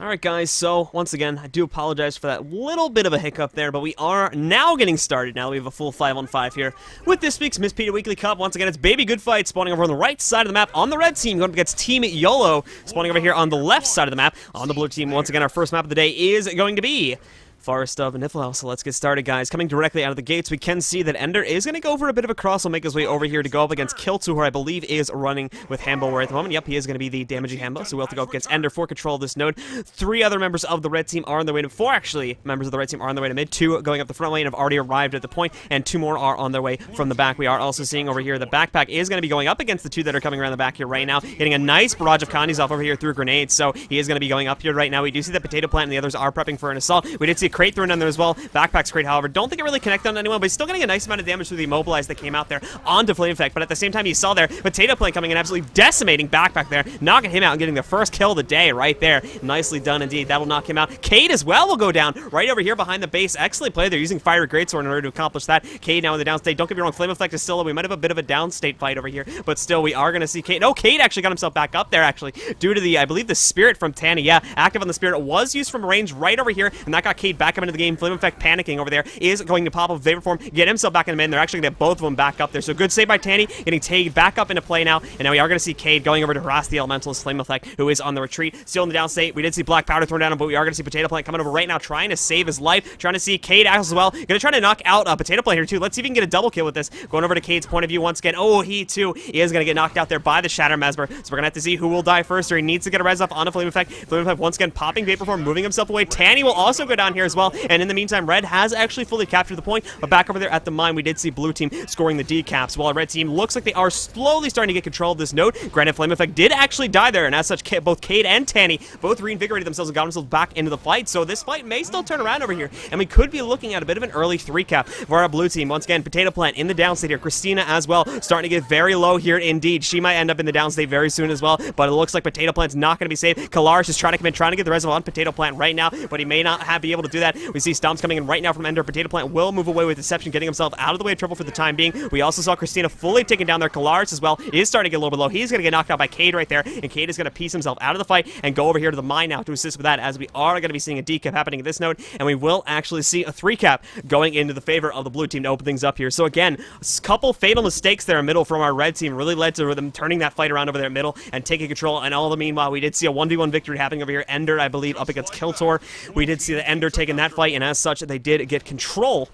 Alright guys, so once again, I do apologize for that little bit of a hiccup there, but we are now getting started. Now we have a full 5-on-5 here with this week's Mistpedia Weekly Cup. Once again, it's Baby Good Fight spawning over on the right side of the map on the red team, going up against Team YOLO, spawning over here on the left side of the map on the blue team. Once again, our first map of the day is going to be Forest of Niflheim. So let's get started, guys. Coming directly out of the gates, we can see that Ender is going to go for a bit of a cross. He'll make his way over here to go up against Kiltu, who I believe is running with Hambo at the moment. Yep, he is going to be the damaging Hambo, so we'll have to go up against Ender for control of this node. 3 other members of the red team are on their way to... 4, actually, members of the red team are on their way to mid. 2 going up the front lane have already arrived at the point, and 2 more are on their way from the back. We are also seeing over here the backpack is going to be going up against the 2 that are coming around the back here right now, getting a nice barrage of condies off over here through grenades, so he is going to be going up here right now. We do see the potato plant, and the others are prepping for an assault. We did see a crate thrown down there as well. Backpack's crate, however, don't think it really connected on anyone, but he's still getting a nice amount of damage through the immobilize that came out there onto Flame Effect. But at the same time, you saw there, Potato Plant coming in, absolutely decimating Backpack there, knocking him out and getting the first kill of the day right there. Nicely done indeed. That'll knock him out. Cade as well will go down right over here behind the base. Excellent play. They're using Fiery Greatsword in order to accomplish that. Cade now in the downstate. Don't get me wrong, Flame Effect is still, we might have a bit of a downstate fight over here, but still, we are going to see Cade. No, Cade actually got himself back up there, actually, due to the, I believe, the Spirit from Tanny. Yeah, active on the Spirit was used from range right over here, and that got Cade back up into the game. Flame Effect panicking over there is going to pop up Vapor Form, get himself back in the mid. They're actually going to get both of them back up there. So good save by Tanny, getting Cade back up into play now. And now we are going to see Cade going over to harass the Elementalist Flame Effect, who is on the retreat. Still in the downstate. We did see Black Powder thrown down him, but we are going to see Potato Plant coming over right now, trying to save his life. Trying to see Cade as well. Going to try to knock out Potato Plant here too. Let's see if he can get a double kill with this. Going over to Cade's point of view once again. Oh, he too is going to get knocked out there by the Shatter Mesmer. So we're going to have to see who will die first, or he needs to get a res off on a Flame Effect. Flame Effect once again popping Vapor Form, moving himself away. Tanny will also go down here as well. And in the meantime, Red has actually fully captured the point, but back over there at the mine, we did see blue team scoring the decaps, while red team looks like they are slowly starting to get control of this node. Granted, Flame Effect did actually die there, and as such, both Cade and Tanny both reinvigorated themselves and got themselves back into the fight, so this fight may still turn around over here, and we could be looking at a bit of an early 3-cap for our blue team. Once again, Potato Plant in the downstate here. Christina as well, starting to get very low here indeed. She might end up in the downstate very soon as well, but it looks like Potato Plant's not going to be safe. Kalaris is trying to come in, trying to get the res on Potato Plant right now, but he may not be able to do that. We see Stomps coming in right now from Ender. Potato Plant will move away with Deception, getting himself out of the way of trouble for the time being. We also saw Christina fully taking down their Kalaris as well. He is starting to get a little bit low. He's going to get knocked out by Cade right there, and Cade is going to piece himself out of the fight and go over here to the mine now to assist with that, as we are going to be seeing a decap happening at this node, and we will actually see a 3-cap going into the favor of the blue team to open things up here. So again, a couple fatal mistakes there in middle from our red team really led to them turning that fight around over there in middle and taking control, and all the meanwhile, we did see a 1v1 victory happening over here. Ender, I believe, up against Kiltor. We did see the Ender taking that fight, and as such, they did get control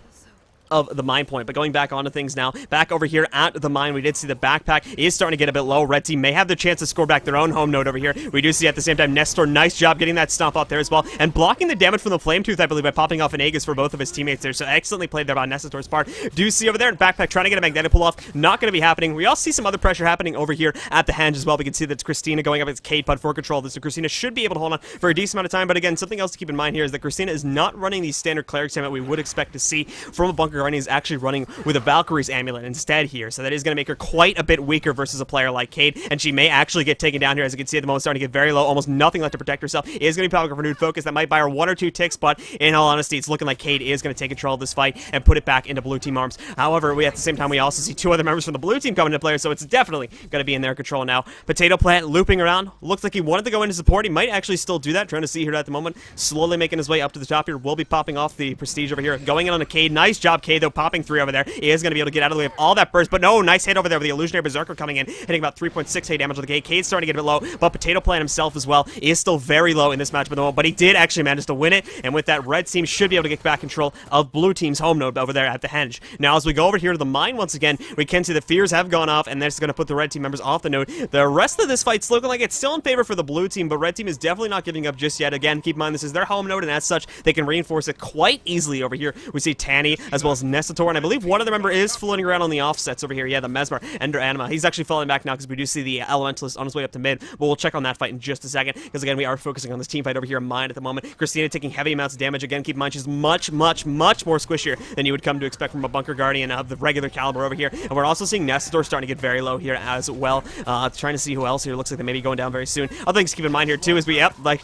of the mine point. But going back onto things now, back over here at the mine, we did see the backpack is starting to get a bit low. Red team may have the chance to score back their own home node over here. We do see at the same time Nestor, nice job getting that stomp up there as well, and blocking the damage from the Flame Tooth, I believe, by popping off an Aegis for both of his teammates there. So excellently played there by Nestor's part. Do see over there in backpack trying to get a magnetic pull off, not going to be happening. We also see some other pressure happening over here at the henge as well. We can see that's Christina going up against Cade Pud for control of this, so Christina should be able to hold on for a decent amount of time. But again, something else to keep in mind here is that Christina is not running the standard cleric team that we would expect to see from a Bunker Guardian. Is actually running with a Valkyrie's amulet instead here, so that is going to make her quite a bit weaker versus a player like Cade, and she may actually get taken down here. As you can see at the moment, starting to get very low, almost nothing left to protect herself. Is going to be popping up for renewed focus. That might buy her 1 or 2 ticks, but in all honesty, it's looking like Cade is going to take control of this fight and put it back into blue team arms. However, at the same time, we also see 2 other members from the blue team coming into play, so it's definitely going to be in their control now. Potato Plant looping around. Looks like he wanted to go into support. He might actually still do that. Trying to see here at the moment, slowly making his way up to the top here. Will be popping off the prestige over here. Going in on a Cade. Nice job, Cade, though, popping 3 over there. He is going to be able to get out of the way of all that burst, but no, nice hit over there with the Illusionary Berserker coming in, hitting about 3.6k damage with the Cade. Cade's starting to get a bit low, but Potato Plant himself as well is still very low in this matchup at the moment, but he did actually manage to win it, and with that, red team should be able to get back control of blue team's home node over there at the henge. Now, as we go over here to the mine once again, we can see the fears have gone off, and that's going to put the red team members off the node. The rest of this fight's looking like it's still in favor for the blue team, but red team is definitely not giving up just yet. Again, keep in mind, this is their home node, and as such, they can reinforce it quite easily over here. We see Tanny as well as Nestator, and I believe one other member is floating around on the offsets over here. Yeah, the Mesmer, Ender Anima. He's actually falling back now because we do see the Elementalist on his way up to mid, but we'll check on that fight in just a second, because again, we are focusing on this team fight over here in mine at the moment. Christina taking heavy amounts of damage. Again, keep in mind, she's much more squishier than you would come to expect from a Bunker Guardian of the regular caliber over here. And we're also seeing Nestor starting to get very low here as well. Trying to see who else here. Looks like they may be going down very soon. Other things to keep in mind here too is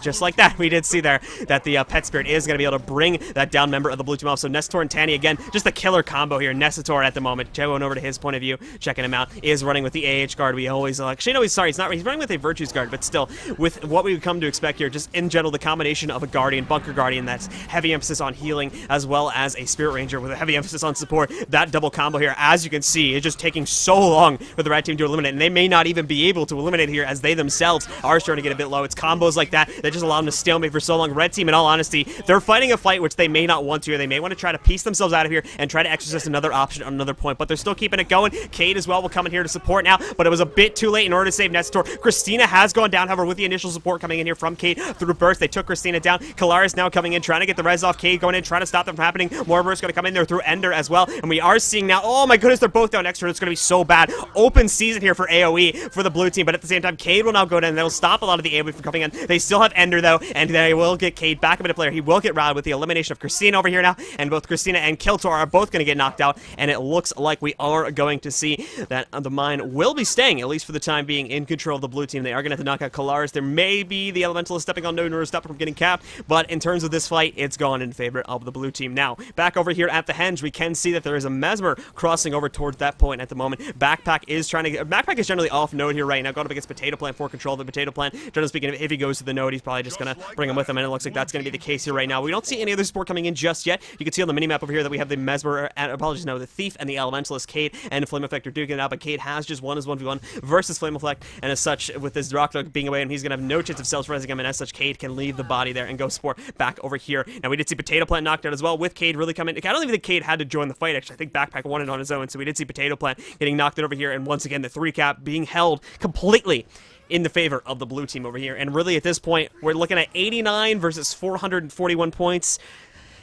just like that, we did see there that the Pet Spirit is going to be able to bring that down member of the blue team off. So Nestor and Tanny again, just just a killer combo here. Nessator at the moment, going over to his point of view, checking him out, is running with the AH guard. We always actually no, he's running with a Virtue's guard, but still with what we would come to expect here, just in general, the combination of a Guardian, Bunker Guardian that's heavy emphasis on healing, as well as a Spirit Ranger with a heavy emphasis on support. That double combo here, as you can see, is just taking so long for the red team to eliminate, and they may not even be able to eliminate here as they themselves are starting to get a bit low. It's combos like that just allow them to stalemate for so long. Red team, in all honesty, they're fighting a fight which they may not want to. They may want to try to piece themselves out of here and try to exercise another option on another point, but they're still keeping it going. Cade as well will come in here to support now, but it was a bit too late in order to save Nessator. Christina has gone down, however, with the initial support coming in here from Cade through burst. They took Christina down. Kalaris now coming in, trying to get the res off. Cade going in, trying to stop them from happening. More burst going to come in there through Ender as well, and we are seeing now, oh my goodness, they're both down extra. It's going to be so bad. Open season here for AoE for the blue team, but at the same time, Cade will now go down, and they'll stop a lot of the AoE from coming in. They still have Ender, though, and they will get Cade back into player. He will get routed with the elimination of Christina over here now, and both Christina and Kiltor are both going to get knocked out, and it looks like we are going to see that the mine will be staying, at least for the time being, in control of the blue team. They are going to have to knock out Kalaris. There may be the Elementalist stepping on Node or stop from getting capped, but in terms of this fight, it's gone in favor of the blue team. Now, back over here at the Henge, we can see that there is a Mesmer crossing over towards that point at the moment. Backpack is generally off node here right now, going up against Potato Plant for control of the Potato Plant. Generally speaking, if he goes to the node, he's probably just going to bring him with him, and it looks like that's going to be the case here right now. We don't see any other support coming in just yet. You can see on the minimap over here that we have the Mesmer, the Thief and the Elementalist, Cade and Flame Effector duking it out, but Cade has just won his 1v1 versus Flame Effect, and as such, with this Rockdog being away, and he's going to have no chance of self-resing him, and as such, Cade can leave the body there and go support back over here. Now, we did see Potato Plant knocked out as well, with Cade really coming. I don't even think Cade had to join the fight, actually. I think Backpack won it on his own, so we did see Potato Plant getting knocked out over here, and once again, the 3-cap being held completely in the favor of the blue team over here. And really, at this point, we're looking at 89 versus 441 points.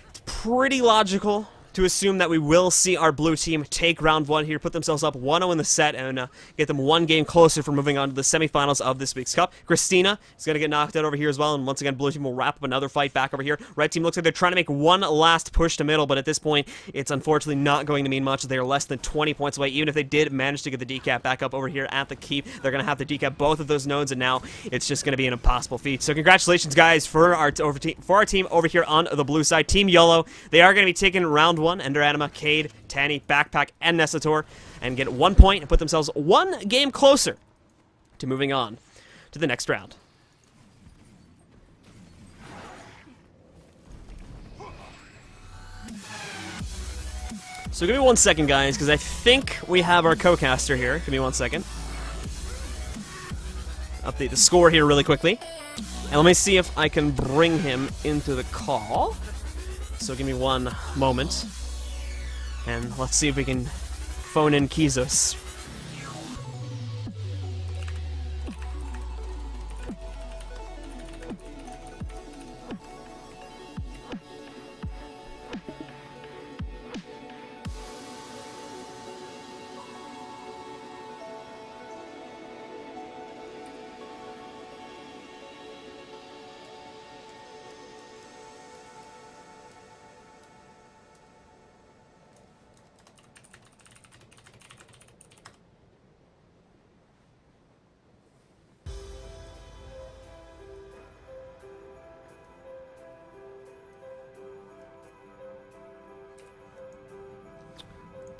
It's pretty logical to assume that we will see our blue team take round one here, put themselves up 1-0 in the set, and get them one game closer for moving on to the semifinals of this week's cup. Christina is going to get knocked out over here as well, and once again, blue team will wrap up another fight back over here. Red team looks like they're trying to make one last push to middle, but at this point, it's unfortunately not going to mean much. They are less than 20 points away. Even if they did manage to get the decap back up over here at the keep, they're going to have to decap both of those nodes, and now it's just going to be an impossible feat. So congratulations, guys, for our team over here on the blue side. Team YOLO, they are going to be taking round one. Ender Anima, Cade, Tanny, Backpack, and Nessator, and get 1 point and put themselves one game closer to moving on to the next round. So give me 1 second, guys, because I think we have our co-caster here. Give me 1 second. Update the score here really quickly. And let me see if I can bring him into the call. So give me 1 moment. And let's see if we can phone in Kizos.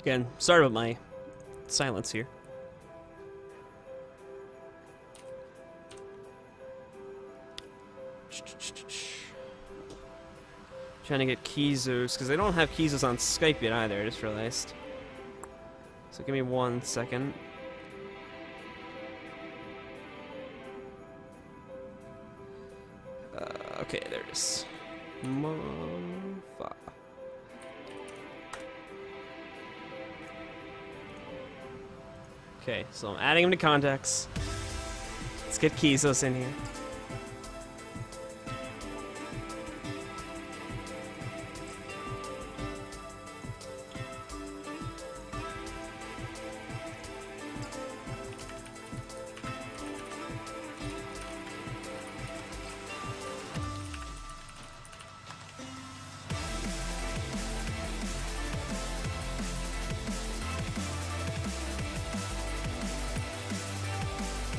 Again, sorry about my silence here. Trying to get Kizos, because they don't have Kizos on Skype yet either, I just realized. So give me 1 second. Okay, there it is. Okay, so I'm adding him to contacts. Let's get Kizos in here.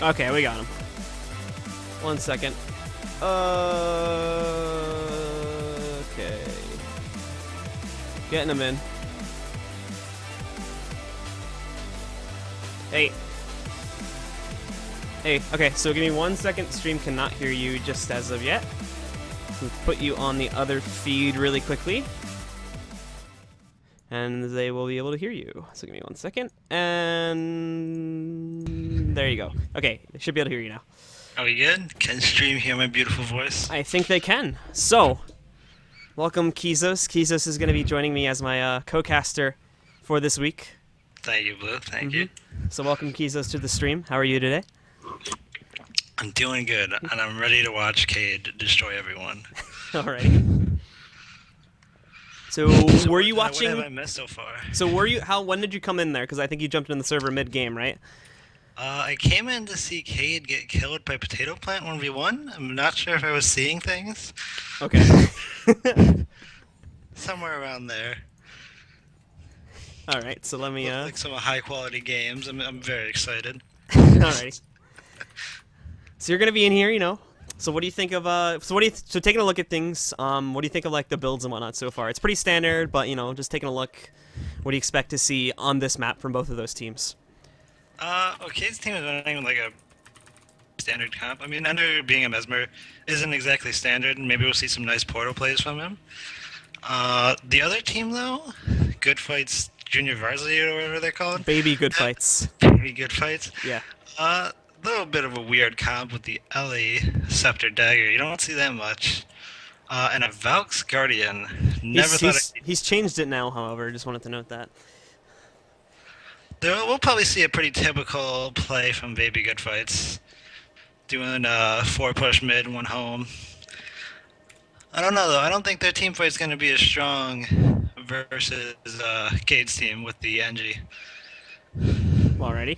Okay, we got him. 1 second. Okay. Getting him in. Hey. Hey, okay, so give me 1 second. Stream cannot hear you just as of yet. We'll put you on the other feed really quickly. And they will be able to hear you. So give me 1 second. And there you go. Okay, they should be able to hear you now. Are we good? Can stream hear my beautiful voice? I think they can. So, welcome Kizos. Kizos is going to be joining me as my co-caster for this week. Thank you, Blue. Thank you. So welcome Kizos to the stream. How are you today? I'm doing good, and I'm ready to watch Cade destroy everyone. Alright. So were you watching? What have I missed so far? So when did you come in there? Because I think you jumped in the server mid-game, right? I came in to see Cade get killed by Potato Plant 1v1. I'm not sure if I was seeing things. Okay. Somewhere around there. Alright, so let me Like some high-quality games. I'm very excited. Alright. So you're gonna be in here, you know. So what do you think of so taking a look at things, what do you think of like the builds and whatnot so far? It's pretty standard, but you know, just taking a look, what do you expect to see on this map from both of those teams? Cade's team is running like a standard comp. I mean, Ender being a Mesmer isn't exactly standard, and maybe we'll see some nice portal plays from him. The other team though, Good Fights Junior Varsity or whatever they're called. Baby Good Fights. Baby Good Fights. Yeah. Little bit of a weird comp with the Ellie Scepter Dagger. You don't see that much. And a Valk's Guardian. He's changed it now, however. Just wanted to note that. We'll probably see a pretty typical play from Baby Good Fights. Doing 4 push mid, 1 home. I don't know though. I don't think their team fight's going to be as strong versus Cade's team with the NG. Alrighty.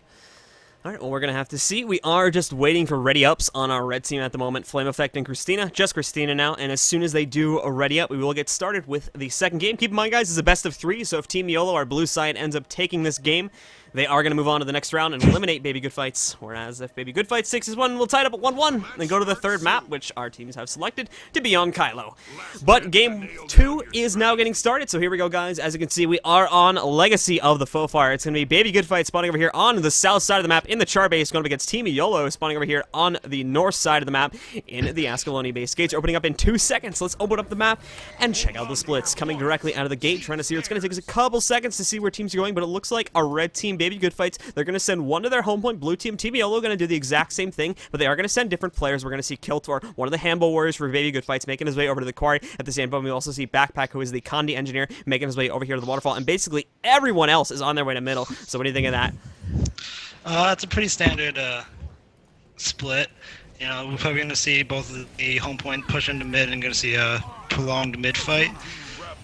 Alright, well, we're going to have to see. We are just waiting for ready-ups on our red team at the moment. Flame Effect and Christina. Just Christina now. And as soon as they do a ready-up, we will get started with the second game. Keep in mind, guys, it's a best of 3, so if Team YOLO, our blue side, ends up taking this game, they are going to move on to the next round and eliminate Baby Good Fights. Whereas if Baby Good Fights 6-1, we'll tie it up at 1-1 and go to the third map, which our teams have selected to be on Kylo. But game 2 is now getting started, so here we go, guys. As you can see, we are on Legacy of the Faux Fire. It's going to be Baby Good Fights spawning over here on the south side of the map in the Char base, going up against Team YOLO spawning over here on the north side of the map in the Ascaloni base. Gates are opening up in 2 seconds. Let's open up the map and check out the splits. Coming directly out of the gate, trying to see where it's going to take us a couple seconds to see where teams are going, but it looks like our red team, Baby Good Fights, they're going to send one to their home point. Blue team, Team YOLO, going to do the exact same thing, but they are going to send different players. We're going to see Kiltor, one of the Handball Warriors for Baby Good Fights, making his way over to the quarry at the same time. We also see Backpack, who is the Condi engineer, making his way over here to the waterfall, and basically everyone else is on their way to middle. So what do you think of that? It's a pretty standard split. You know, we're probably going to see both of the home point push into mid and going to see a prolonged mid fight,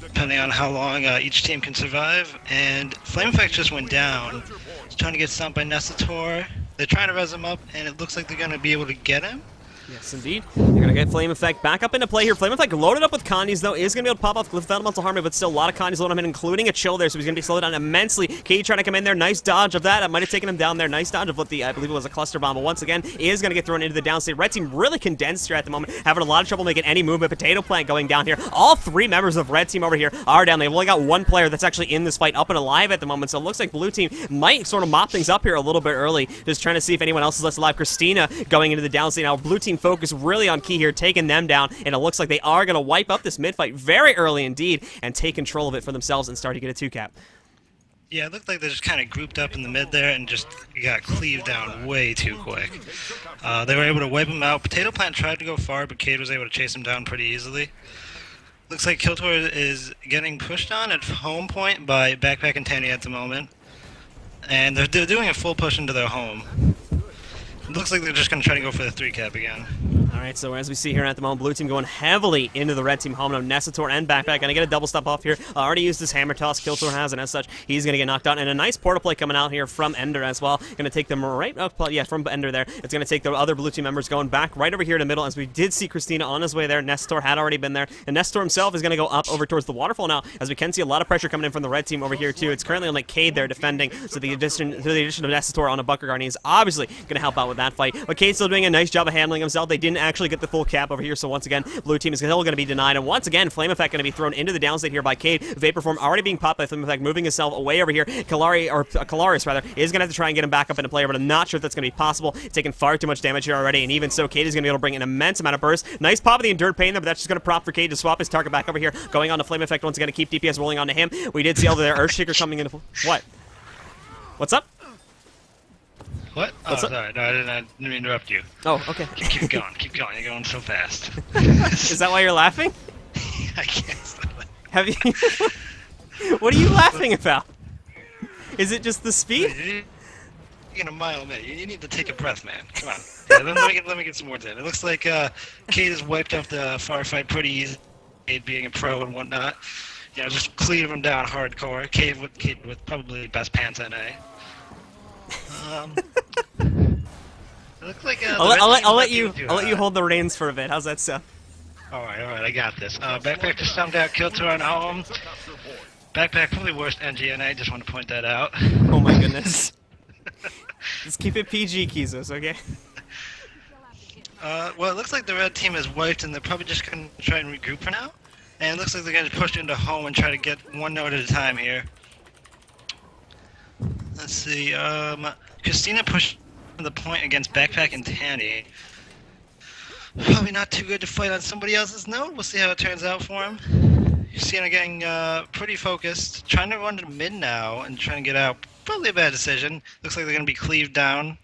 depending on how long each team can survive. And Flame Effect just went down. He's trying to get stumped by Nestator. They're trying to res him up, and it looks like they're going to be able to get him. Yes, indeed. They're going to get Flame Effect back up into play here. Flame Effect loaded up with Condis, though, is going to be able to pop off without elemental harm, but still a lot of Condis loaded him in, including a chill there, so he's going to be slowed down immensely. Katie trying to come in there. Nice dodge of that. It might have taken him down there. Nice dodge of what I believe it was a cluster bomb, but once again, is going to get thrown into the downstate. Red team really condensed here at the moment, having a lot of trouble making any movement. Potato Plant going down here. All 3 members of Red team over here are down. They've only got 1 player that's actually in this fight up and alive at the moment, so it looks like Blue team might sort of mop things up here a little bit early, just trying to see if anyone else is left alive. Christina going into the downstate now. Blue team focus really on key here, taking them down, and it looks like they are going to wipe up this mid-fight very early indeed and take control of it for themselves and start to get a 2-cap. Yeah, it looked like they just kind of grouped up in the mid there and just got cleaved down way too quick. They were able to wipe him out. Potato Plant tried to go far, but Cade was able to chase him down pretty easily. Looks like Kiltor is getting pushed on at home point by Backpack and Tanny at the moment. And they're doing a full push into their home. It looks like they're just going to try to go for the 3-cap again. Alright, so as we see here at the moment, Blue team going heavily into the Red team home. Now Nestator and Backpack going to get a double step off here. Already used his hammer toss, Kiltor has, and as such, he's going to get knocked out. And a nice portal play coming out here from Ender as well. Going to take them right up, yeah, from Ender there. It's going to take the other Blue team members going back right over here in the middle, as we did see Christina on his way there. Nestator had already been there, and Nestator himself is going to go up over towards the waterfall now, as we can see a lot of pressure coming in from the Red team over here too. It's currently on like Cade there defending, so the addition of Nestator on a Bucker Guardian is obviously going to help out with that fight. But Cade's still doing a nice job of handling himself. They didn't didn't actually get the full cap over here, so once again, blue team is still going to be denied, and once again, Flame Effect going to be thrown into the downstate here by Cade. Vapor Form already being popped by Flame Effect, moving himself away over here. Kalaris rather, is going to have to try and get him back up into player, but I'm not sure if that's going to be possible. Taking far too much damage here already, and even so, Cade is going to be able to bring an immense amount of burst. Nice pop of the Endured Pain, though, but that's just going to prop for Cade to swap his target back over here, going on to Flame Effect once again to keep DPS rolling onto him. We did see all their Earthshaker coming into... What? What's up? What? What's up? Sorry. No, I didn't mean to interrupt you. Oh, okay. Keep going. Keep going. You're going so fast. Is that why you're laughing? I can't stop it. Have you... What are you laughing about? Is it just the speed? You're getting a mile a minute. You need to take a breath, man. Come on. Yeah, let me get some words in. It looks like Cade has wiped off the firefight pretty easy, Cade being a pro and whatnot. You know, just cleave him down hardcore. Cade with probably best pants NA. It looks like I'll let you hold the reins for a bit. How's that sound? All right, I got this. Backpack just stumped out, killed 2 on home. Backpack probably worst NGNA. Just want to point that out. Oh my goodness. Just keep it PG, Kizos, okay? Well, it looks like the red team is wiped, and they're probably just going to try and regroup for now. And it looks like they're going to push into home and try to get one node at a time here. Let's see. Christina pushed the point against Backpack and Tanny. Probably not too good to fight on somebody else's node. We'll see how it turns out for him. Christina getting pretty focused, trying to run to mid now and trying to get out. Probably a bad decision. Looks like they're going to be cleaved down.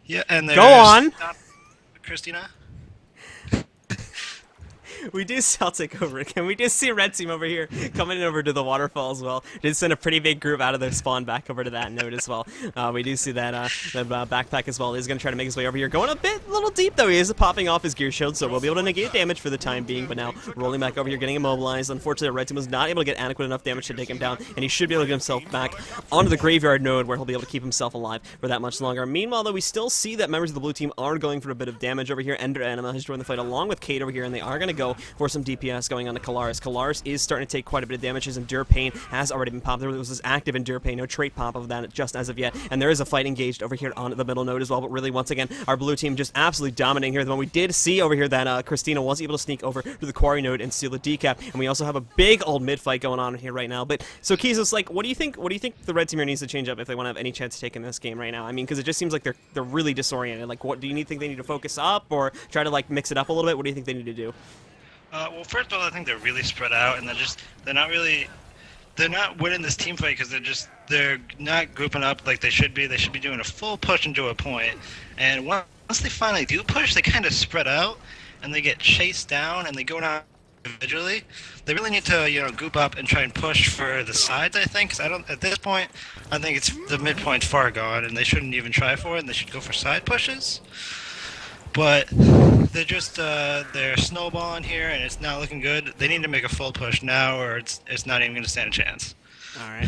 Yeah, and go on, Christina. We do Celtic over again. We do see a red team over here coming over to the waterfall as well. Did send a pretty big group out of their spawn back over to that node as well. We do see that Backpack as well is going to try to make his way over here. Going a little deep though. He is popping off his gear shield, so we'll be able to negate damage for the time being. But now rolling back over here, getting immobilized. Unfortunately, the red team was not able to get adequate enough damage to take him down, and he should be able to get himself back onto the graveyard node where he'll be able to keep himself alive for that much longer. Meanwhile, though, we still see that members of the blue team are going for a bit of damage over here. Ender Anima has joined the fight along with Cade over here, and they are going to go for some DPS going on to Kalaris. Kalaris is starting to take quite a bit of damage. His Endure Pain has already been popped. There was this active Endure Pain, no trait pop of that just as of yet, and there is a fight engaged over here on the middle node as well, but really, once again, our blue team just absolutely dominating here. The one we did see over here that Christina was able to sneak over to the quarry node and steal the decap, and we also have a big old mid fight going on here right now. But so Kizos, like, what do you think the red team here needs to change up if they want to have any chance to take in this game right now? I mean, because it just seems like they're really disoriented. Like, what do you think they need to focus up or try to like mix it up a little bit? What do you think they need to do? Well, first of all, I think they're really spread out, and they're not winning this team fight because they're not grouping up like they should be. They should be doing a full push into a point, and once they finally do push, they kind of spread out, and they get chased down, and they go down individually. They really need to, group up and try and push for the sides, I think, because at this point, I think it's the midpoint's far gone, and they shouldn't even try for it, and they should go for side pushes. But they're just they're snowballing here, and it's not looking good. They need to make a full push now, or it's not even going to stand a chance. All right.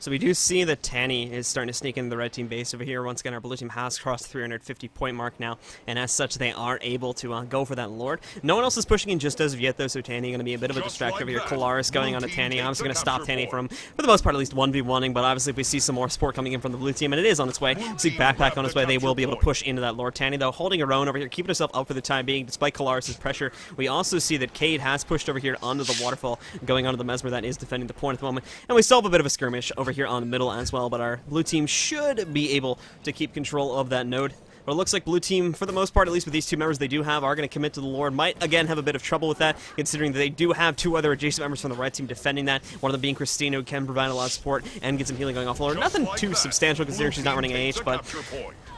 So we do see that Tanny is starting to sneak into the red team base over here. Once again, our blue team has crossed the 350 point mark now, and as such, they are able to go for that Lord. No one else is pushing in just as of yet, though, so Tanny going to be a bit of a distraction over here. Kalaris going on to Tanny. I'm just going to stop Tanny from, for the most part, at least 1v1ing, but obviously if we see some more support coming in from the blue team, and it is on its way, see Backpack on its way, they will be able to push into that Lord. Tanny, though, holding her own over here, keeping herself up for the time being, despite Kalaris' pressure. We also see that Cade has pushed over here onto the waterfall, going onto the Mesmer that is defending the point at the moment, and we still have a bit of a skirmish over here on the middle as well, but our blue team should be able to keep control of that node. But it looks like blue team, for the most part, at least with these two members they do have, are going to commit to the Lord. Might, again, have a bit of trouble with that, considering that they do have two other adjacent members from the red team defending that. One of them being Christina, who can provide a lot of support and get some healing going off the Lord. Nothing too substantial, considering she's not running AH, but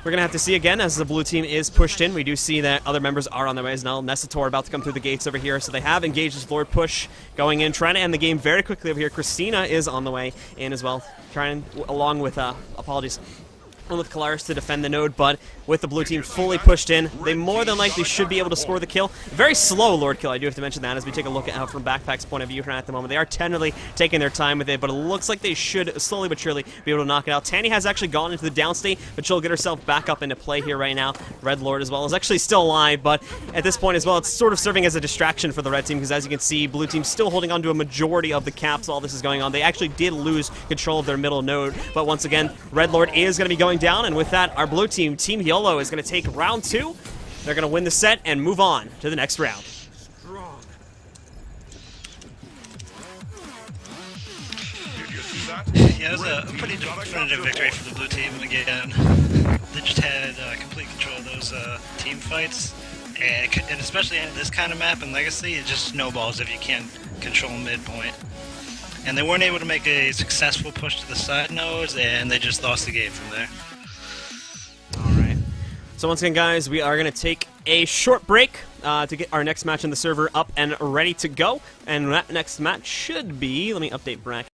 we're going to have to see again as the blue team is pushed in. We do see that other members are on their ways now. Nessator about to come through the gates over here, so they have engaged this Lord push going in, trying to end the game very quickly over here. Christina is on the way in as well, trying, along with, apologies, with Kalaris to defend the node, but with the blue team fully pushed in, they more than likely should be able to score the kill. Very slow Lord kill, I do have to mention that, as we take a look at how from Backpack's point of view at the moment. They are tentatively taking their time with it, but it looks like they should slowly but surely be able to knock it out. Tanny has actually gone into the downstate, but she'll get herself back up into play here right now. Red Lord as well is actually still alive, but at this point as well, it's sort of serving as a distraction for the red team, because as you can see, blue team still holding on to a majority of the caps while this is going on. They actually did lose control of their middle node, but once again, Red Lord is going to be going going down, and with that, our blue team, Team YOLO, is going to take round 2. They're going to win the set and move on to the next round. Yeah, it was a pretty definitive victory for the blue team again. They just had complete control of those team fights, and especially in this kind of map in Legacy, it just snowballs if you can't control midpoint. And they weren't able to make a successful push to the side nodes, and they just lost the game from there. Alright. So once again, guys, we are going to take a short break to get our next match in the server up and ready to go. And that next match should be, let me update bracket.